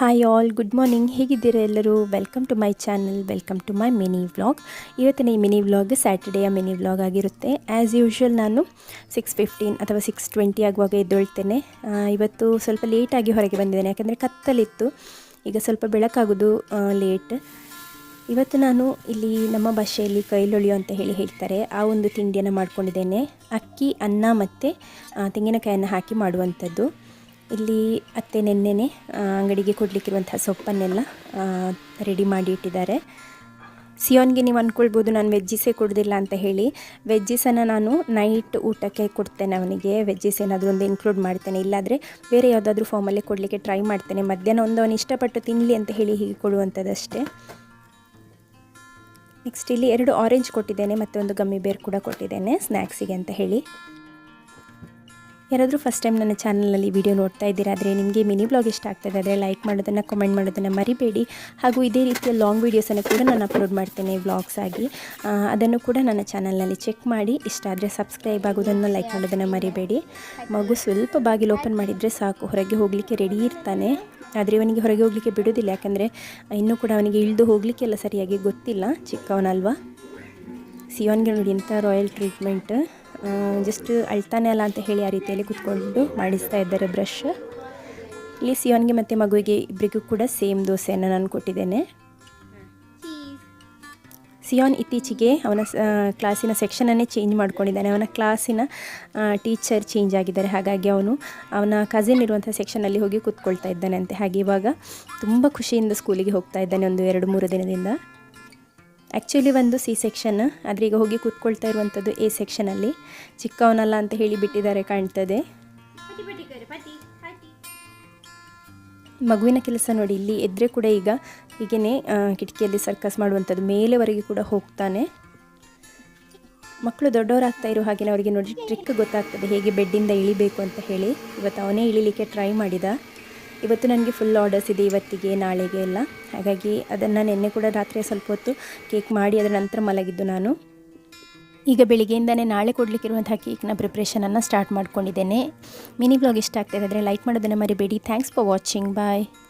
Hi all, good morning. ಹೇಗಿದ್ದೀರಾ ಎಲ್ಲರೂ? Welcome to my channel, welcome to my mini vlog. ಇವತ್ತಿನ ಈ mini vlog ಸ್ಯಾಟರ್ಡೇಯ ಮಿನಿ ವ್ಲಾಗ್ ಆಗಿರುತ್ತೆ. ಆ್ಯಸ್ ಯೂಶ್ವಲ್ ನಾನು 6:15 ಅಥವಾ 6:20 ಆಗುವಾಗ ಎದ್ದೇಳ್ತೇನೆ. ಇವತ್ತು ಸ್ವಲ್ಪ ಲೇಟಾಗಿ ಹೊರಗೆ ಬಂದಿದ್ದೇನೆ, ಯಾಕಂದರೆ ಕತ್ತಲಿತ್ತು. ಈಗ ಸ್ವಲ್ಪ ಬೆಳಕಾಗೋದು ಲೇಟ್. ಇವತ್ತು ನಾನು ಇಲ್ಲಿ ನಮ್ಮ ಭಾಷೆಯಲ್ಲಿ ಕೈಲೊಳಿಯೋ ಅಂತ ಹೇಳ್ತಾರೆ, ಆ ಒಂದು ತಿಂಡಿಯನ್ನು ಮಾಡ್ಕೊಂಡಿದ್ದೇನೆ. ಅಕ್ಕಿ, ಅನ್ನ ಮತ್ತು ತೆಂಗಿನಕಾಯನ್ನು ಹಾಕಿ ಮಾಡುವಂಥದ್ದು. ಇಲ್ಲಿ ಅತ್ತೆ ನೆನ್ನೆನೆ ಅಂಗಡಿಗೆ ಕೊಡಲಿಕ್ಕಿರುವಂತಹ ಸೊಪ್ಪನ್ನೆಲ್ಲ ರೆಡಿ ಮಾಡಿ ಇಟ್ಟಿದ್ದಾರೆ. ಸಿಯೋನ್ಗೆ ನೀವು ಅಂದ್ಕೊಳ್ಬೋದು ನಾನು ವೆಜ್ಜೀಸೇ ಕೊಡೋದಿಲ್ಲ ಅಂತ ಹೇಳಿ. ವೆಜ್ಜೀಸನ್ನು ನಾನು ನೈಟ್ ಊಟಕ್ಕೆ ಕೊಡ್ತೇನೆ ಅವನಿಗೆ. ವೆಜ್ಜೀಸ್ ಏನಾದರೂ ಒಂದು ಇನ್ಕ್ಲೂಡ್ ಮಾಡ್ತೇನೆ, ಇಲ್ಲಾಂದರೆ ಬೇರೆ ಯಾವುದಾದ್ರೂ ಫಾರ್ಮಲ್ಲೇ ಕೊಡಲಿಕ್ಕೆ ಟ್ರೈ ಮಾಡ್ತೇನೆ. ಮಧ್ಯಾಹ್ನ ಒಂದು ಅವನು ಇಷ್ಟಪಟ್ಟು ತಿನ್ನಲಿ ಅಂತ ಹೇಳಿ ಹೀಗೆ ಕೊಡುವಂಥದ್ದಷ್ಟೇ. ನೆಕ್ಸ್ಟ್ ಇಲ್ಲಿ 2 ಆರೆಂಜ್ ಕೊಟ್ಟಿದ್ದೇನೆ ಮತ್ತು ಒಂದು ಗಮ್ಮಿ ಬೇರ್ ಕೂಡ ಕೊಟ್ಟಿದ್ದೇನೆ ಸ್ನ್ಯಾಕ್ಸಿಗೆ ಅಂತ ಹೇಳಿ. ಯಾರಾದರೂ ಫಸ್ಟ್ ಟೈಮ್ ನನ್ನ ಚಾನಲ್ನಲ್ಲಿ ವಿಡಿಯೋ ನೋಡ್ತಾ ಇದ್ದೀರಾ ಆದರೆ ನಿಮಗೆ ಮಿನಿ ಬ್ಲಾಗ್ ಇಷ್ಟ ಆಗ್ತದೆ ಆದರೆ ಲೈಕ್ ಮಾಡೋದನ್ನು, ಕಮೆಂಟ್ ಮಾಡೋದನ್ನು ಮರಿಬೇಡಿ. ಹಾಗೂ ಇದೇ ರೀತಿಯ ಲಾಂಗ್ ವೀಡಿಯೋಸನ್ನು ಕೂಡ ನಾನು ಅಪ್ಲೋಡ್ ಮಾಡ್ತೇನೆ ವ್ಲಾಗ್ಸ್ ಆಗಿ. ಅದನ್ನು ಕೂಡ ನನ್ನ ಚಾನಲ್ನಲ್ಲಿ ಚೆಕ್ ಮಾಡಿ. ಇಷ್ಟ ಆದರೆ ಸಬ್ಸ್ಕ್ರೈಬ್ ಆಗೋದನ್ನು, ಲೈಕ್ ಮಾಡೋದನ್ನು ಮರಿಬೇಡಿ. ಮಗು ಸ್ವಲ್ಪ ಬಾಗಿಲು ಓಪನ್ ಮಾಡಿದರೆ ಸಾಕು, ಹೊರಗೆ ಹೋಗಲಿಕ್ಕೆ ರೆಡಿ ಇರ್ತಾನೆ. ಆದರೆ ಅವನಿಗೆ ಹೊರಗೆ ಹೋಗಲಿಕ್ಕೆ ಬಿಡೋದಿಲ್ಲ, ಯಾಕಂದರೆ ಇನ್ನೂ ಕೂಡ ಅವನಿಗೆ ಇಳಿದು ಹೋಗಲಿಕ್ಕೆಲ್ಲ ಸರಿಯಾಗಿ ಗೊತ್ತಿಲ್ಲ, ಚಿಕ್ಕವನಲ್ವಾ. ಸಿಯೋನ್ಗೆ ನೋಡಿ ಎಂಥ ರಾಯಲ್ ಟ್ರೀಟ್ಮೆಂಟ್. ಜಸ್ಟ್ ಅಳ್ತಾನೆ ಅಲ್ಲ ಅಂತ ಹೇಳಿ ಆ ರೀತಿಯಲ್ಲಿ ಕೂತ್ಕೊಂಡು ಮಾಡಿಸ್ತಾ ಇದ್ದಾರೆ ಬ್ರಷ್. ಇಲ್ಲಿ ಸಿಯೋನ್ಗೆ ಮತ್ತು ಮಗುವಿಗೆ ಇಬ್ಬರಿಗೂ ಕೂಡ ಸೇಮ್ ದೋಸೆಯನ್ನು ನಾನು ಕೊಟ್ಟಿದ್ದೇನೆ. ಸಿಯೋನ್ ಇತ್ತೀಚೆಗೆ ಅವನ ಕ್ಲಾಸಿನ ಸೆಕ್ಷನನ್ನೇ ಚೇಂಜ್ ಮಾಡ್ಕೊಂಡಿದ್ದಾನೆ. ಅವನ ಕ್ಲಾಸಿನ ಟೀಚರ್ ಚೇಂಜ್ ಆಗಿದ್ದಾರೆ, ಹಾಗಾಗಿ ಅವನ ಕಸಿನ್ ಇರುವಂಥ ಸೆಕ್ಷನಲ್ಲಿ ಹೋಗಿ ಕೂತ್ಕೊಳ್ತಾ ಇದ್ದಾನೆ ಅಂತೆ. ಹಾಗೆ ಇವಾಗ ತುಂಬ ಖುಷಿಯಿಂದ ಸ್ಕೂಲಿಗೆ ಹೋಗ್ತಾ ಇದ್ದಾನೆ ಒಂದು 2-3 ದಿನದಿಂದ. ಆ್ಯಕ್ಚುಲಿ ಒಂದು ಸಿ ಸೆಕ್ಷನ್, ಆದರೆ ಈಗ ಹೋಗಿ ಕೂತ್ಕೊಳ್ತಾ ಇರುವಂಥದ್ದು ಎ ಸೆಕ್ಷನಲ್ಲಿ. ಚಿಕ್ಕವನಲ್ಲ ಅಂತ ಹೇಳಿ ಬಿಟ್ಟಿದ್ದಾರೆ ಕಾಣ್ತದೆ. ಮಗುವಿನ ಕೆಲಸ ನೋಡಿ, ಇಲ್ಲಿ ಎದ್ರೆ ಕೂಡ ಈಗ ಹೀಗೇ ಕಿಟಕಿಯಲ್ಲಿ ಸರ್ಕಸ್ ಮಾಡುವಂಥದ್ದು, ಮೇಲೆವರೆಗೆ ಕೂಡ ಹೋಗ್ತಾನೆ. ಮಕ್ಕಳು ದೊಡ್ಡವರಾಗ್ತಾ ಇರೋ ಹಾಗೆ ಅವರಿಗೆ ನೋಡಿ ಟ್ರಿಕ್ ಗೊತ್ತಾಗ್ತದೆ, ಹೇಗೆ ಬೆಡ್ಡಿಂದ ಇಳಿಬೇಕು ಅಂತ ಹೇಳಿ. ಇವತ್ತು ಅವನೇ ಇಳಿಲಿಕ್ಕೆ ಟ್ರೈ ಮಾಡಿದ. ಇವತ್ತು ನನಗೆ ಫುಲ್ ಆರ್ಡರ್ಸ್ ಇದೆ, ಇವತ್ತಿಗೆ ನಾಳೆಗೆ ಎಲ್ಲ. ಹಾಗಾಗಿ ಅದನ್ನು ನಿನ್ನೆ ಕೂಡ ರಾತ್ರಿ ಸ್ವಲ್ಪ ಹೊತ್ತು ಕೇಕ್ ಮಾಡಿ ಅದರ ನಂತರ ಮಲಗಿದ್ದು ನಾನು. ಈಗ ಬೆಳಿಗ್ಗೆಯಿಂದನೇ ನಾಳೆ ಕೊಡಲಿಕ್ಕಿರುವಂಥ ಕೇಕ್ನ ಪ್ರಿಪ್ರೇಷನನ್ನು ಸ್ಟಾರ್ಟ್ ಮಾಡ್ಕೊಂಡಿದ್ದೇನೆ. ಮಿನಿ ಬ್ಲಾಗ್ ಇಷ್ಟ ಆಗ್ತಾಯಿದೆ ಆದರೆ ಲೈಕ್ ಮಾಡೋದನ್ನು ಮರಿಬೇಡಿ. Thanks for watching. ಬಾಯ್.